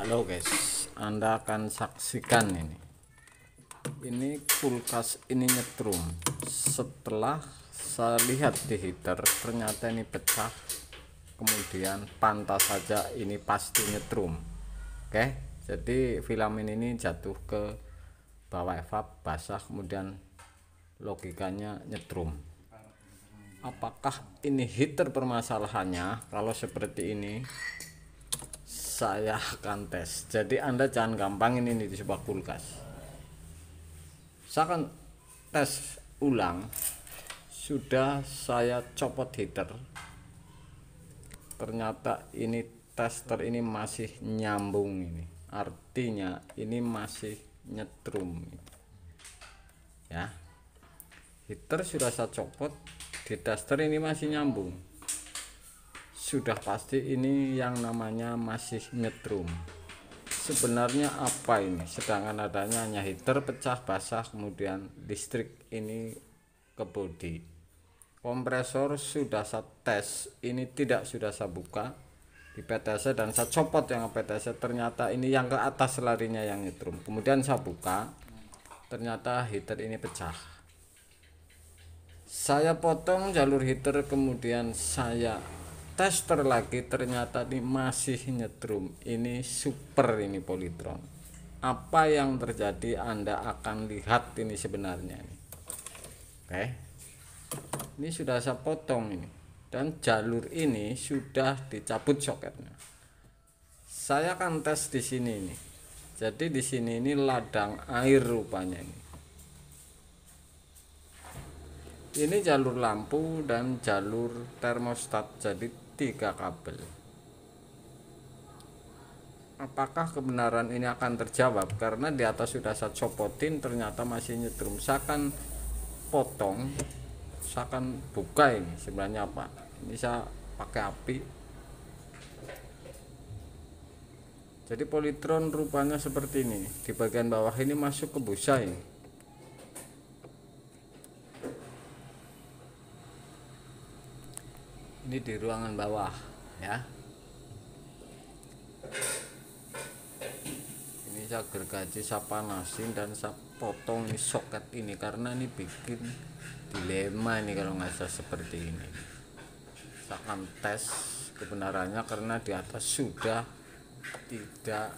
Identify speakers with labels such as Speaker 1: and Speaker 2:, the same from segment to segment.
Speaker 1: Halo guys, Anda akan saksikan ini kulkas ini nyetrum. Setelah saya lihat di heater ternyata ini pecah, kemudian pantas saja ini pasti nyetrum. Oke, jadi filamen ini jatuh ke bawah evap basah, kemudian logikanya nyetrum. Apakah ini heater permasalahannya? Kalau seperti ini saya akan tes. Jadi Anda jangan gampangin ini di sebuah kulkas. Saya akan tes ulang. Sudah saya copot heater, ternyata ini tester ini masih nyambung, ini artinya ini masih nyetrum ya. Heater sudah saya copot, di tester ini masih nyambung, sudah pasti ini yang namanya masih nyetrum. Sebenarnya apa ini? Sedangkan adanya hanya heater pecah basah, kemudian listrik ini ke bodi. Kompresor sudah saya tes, ini tidak, sudah saya buka di PTC dan saya copot yang PTC, ternyata ini yang ke atas larinya yang nyetrum. Kemudian saya buka, ternyata heater ini pecah. Saya potong jalur heater, kemudian saya tester lagi, ternyata ini masih nyetrum. Ini super, ini Polytron. Apa yang terjadi Anda akan lihat ini sebenarnya ini. Oke, ini sudah saya potong ini, dan jalur ini sudah dicabut soketnya. Saya akan tes di sini ini. Jadi di sini ini ladang air rupanya ini. Ini jalur lampu dan jalur termostat, jadi 3 kabel. Apakah kebenaran ini akan terjawab? Karena di atas sudah saya copotin, ternyata masih nyetrum. Saya akan potong, saya akan buka ini sebenarnya apa. Ini saya pakai api. Jadi Polytron rupanya seperti ini. Di bagian bawah ini masuk ke busa ini. Ini di ruangan bawah ya. Ini saya gergaji, saya panasin dan saya potong ini soket ini, karena ini bikin dilema ini kalau nggak salah seperti ini. Saya akan tes kebenarannya, karena di atas sudah tidak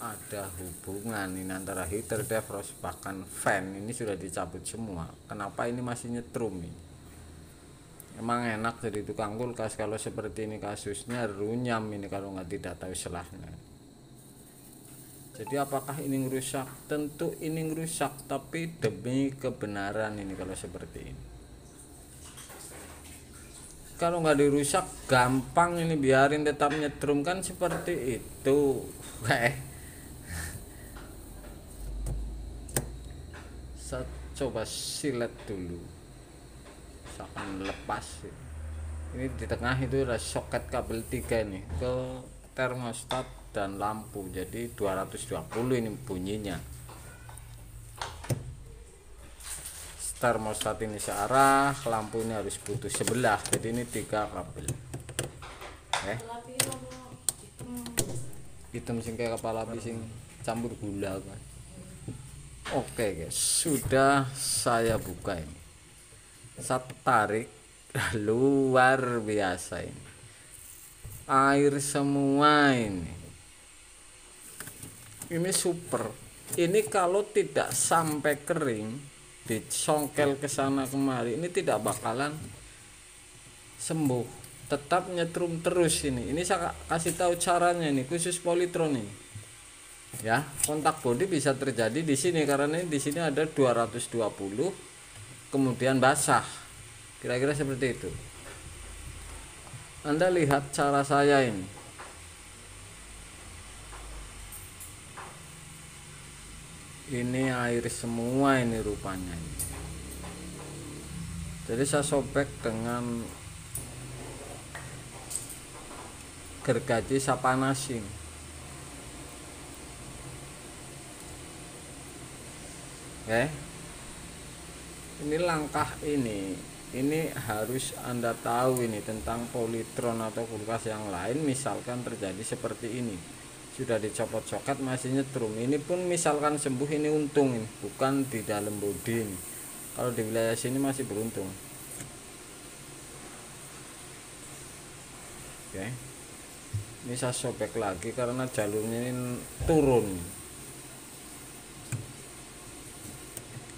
Speaker 1: ada hubungan ini antara heater, defrost, bahkan fan ini sudah dicabut semua. Kenapa ini masih nyetrum ini? Emang enak jadi tukang kulkas kalau seperti ini kasusnya, runyam ini kalau nggak tidak tahu selahnya. Jadi apakah ini ngerusak? Tentu ini ngerusak, tapi demi kebenaran ini kalau seperti ini. Kalau nggak dirusak gampang ini, biarin tetap nyetrum kan seperti itu. Saya coba silet dulu. Akan lepas ini di tengah itu ada soket kabel 3 nih ke termostat dan lampu, jadi 220 ini bunyinya. Termostat ini searah, lampu ini harus putus sebelah, jadi ini 3 kabel. Hitam sing kayak kepala pising campur gula kan. Oke guys, sudah saya buka ini. Saya tarik, luar biasa ini, air semua ini super. Ini kalau tidak sampai kering, disongkel ke sana kemari, ini tidak bakalan sembuh, tetap nyetrum terus ini. Ini saya kasih tahu caranya ini, khusus Polytron ini ya. Kontak bodi bisa terjadi di sini karena di sini ada 220, kemudian basah, kira-kira seperti itu. Anda lihat cara saya ini air semua ini rupanya ini. Jadi saya sobek dengan gergaji, saya panasin. Oke, ini langkah ini harus Anda tahu ini tentang Polytron atau kulkas yang lain. Misalkan terjadi seperti ini, sudah dicopot soket masih nyetrum. Ini pun misalkan sembuh, ini untung, ini bukan di dalam bodi ini. Kalau di wilayah sini masih beruntung. Oke, ini saya sobek lagi karena jalurnya ini turun,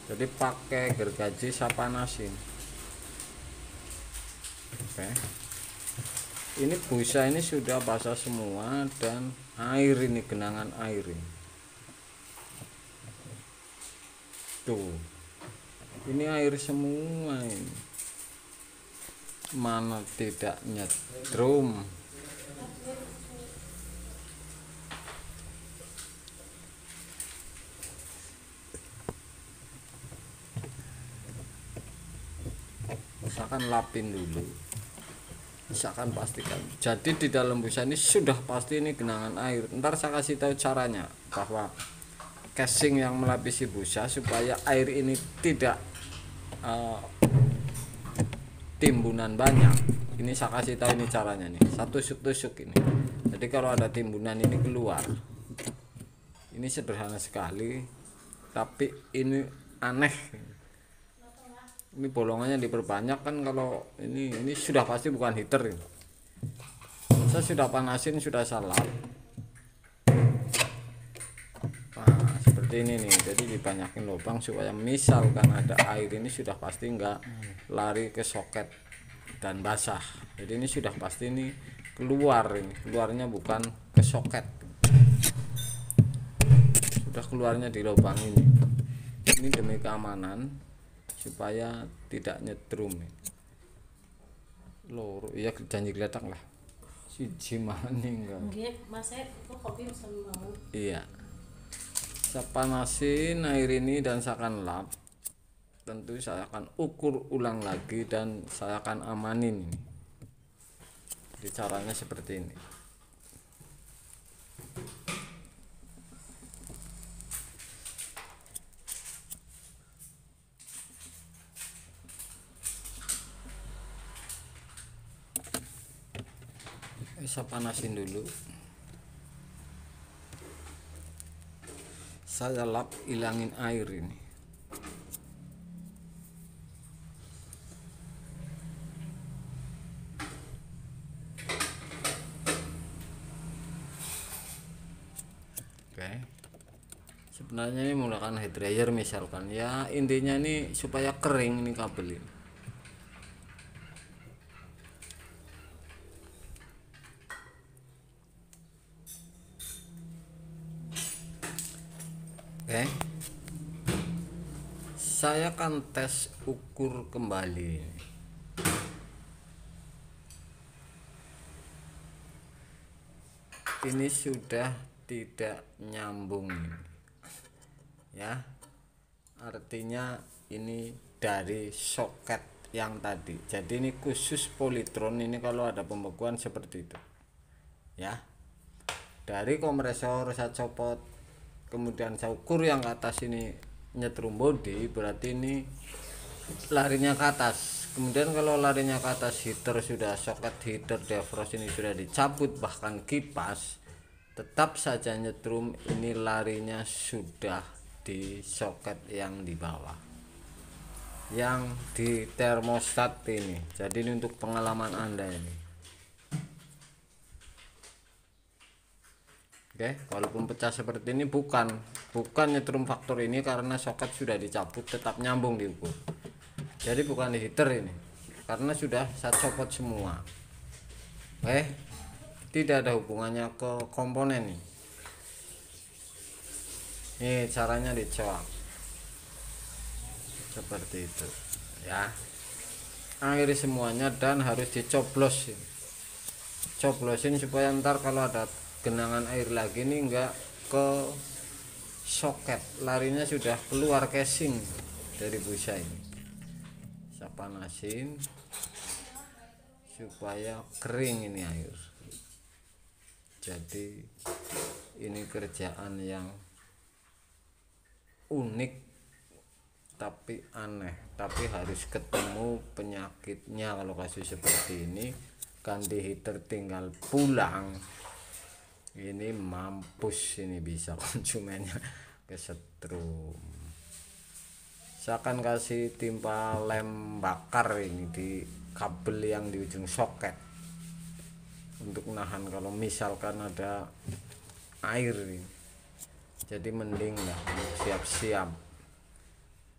Speaker 1: jadi pakai gergaji saya panasin. Oke, ini busa ini sudah basah semua dan air ini, genangan air ini tuh, ini air semua ini, mana tidak nyetrum. Misalkan lapin dulu, misalkan pastikan. Jadi di dalam busa ini sudah pasti ini genangan air. Ntar saya kasih tahu caranya, bahwa casing yang melapisi busa supaya air ini tidak timbunan banyak. Ini saya kasih tahu ini caranya nih, satu tusuk ini. Jadi kalau ada timbunan ini keluar. Ini sederhana sekali, tapi ini aneh. Ini bolongannya diperbanyak kan, kalau ini sudah pasti bukan heater ini. Saya sudah panasin, sudah salah. Nah, seperti ini nih, jadi dibanyakin lubang supaya misalkan ada air ini sudah pasti enggak lari ke soket dan basah. Jadi ini sudah pasti ini keluar, ini keluarnya bukan ke soket, sudah keluarnya di lubang ini. Ini demi keamanan supaya tidak nyetrum. Loro iya janji geletak lah siji maning enggak.
Speaker 2: Nggih, Mas, kok kopi pesen mau.
Speaker 1: Iya. Saya panasin air ini dan saya akan lap. Tentu saya akan ukur ulang lagi dan saya akan amanin ini. Jadi caranya seperti ini. Saya panasin dulu, saya lap, ilangin air ini. Oke, sebenarnya ini menggunakan head dryer misalkan ya, intinya ini supaya kering ini kabel ini. Oke, saya akan tes ukur kembali. Ini sudah tidak nyambung ya, artinya ini dari soket yang tadi. Jadi ini khusus Polytron, ini kalau ada pembekuan seperti itu ya. Dari kompresor saya copot, kemudian saya ukur yang ke atas ini nyetrum body, berarti ini larinya ke atas. Kemudian kalau larinya ke atas, heater sudah, soket heater defrost ini sudah dicabut, bahkan kipas, tetap saja nyetrum. Ini larinya sudah di soket yang di bawah, yang di termostat ini. Jadi ini untuk pengalaman Anda ini. Oke, walaupun pecah seperti ini bukan nyetrum faktor ini, karena soket sudah dicabut, tetap nyambung diukur. Jadi bukan di heater ini, karena sudah saya copot semua. Oke, tidak ada hubungannya ke komponen ini. Ini caranya dicoak seperti itu ya. Akhiri semuanya dan harus dicoblosin, coblosin supaya ntar kalau ada genangan air lagi ini enggak ke soket, larinya sudah keluar casing dari busa ini. Saya panasin supaya kering ini air. Jadi ini kerjaan yang unik tapi aneh, tapi harus ketemu penyakitnya. Kalau kasus seperti ini ganti heater tinggal pulang ini mampus, ini bisa konsumennya kesetrum. Saya akan kasih timpa lem bakar ini di kabel yang di ujung soket untuk nahan kalau misalkan ada air ini. Jadi mending lah siap-siap,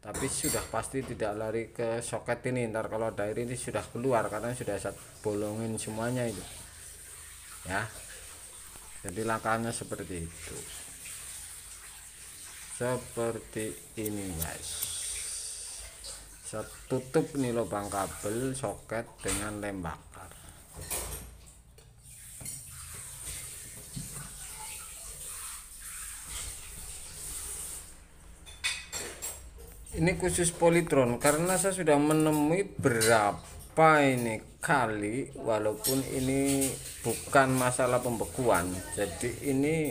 Speaker 1: tapi sudah pasti tidak lari ke soket ini. Ntar kalau ada air ini sudah keluar karena sudah saya bolongin semuanya itu ya. Jadi langkahnya seperti itu, seperti ini guys. Saya tutup nih lubang kabel soket dengan lem bakar. Ini khusus polytron karena saya sudah menemui berapa ini kali, walaupun ini bukan masalah pembekuan. Jadi ini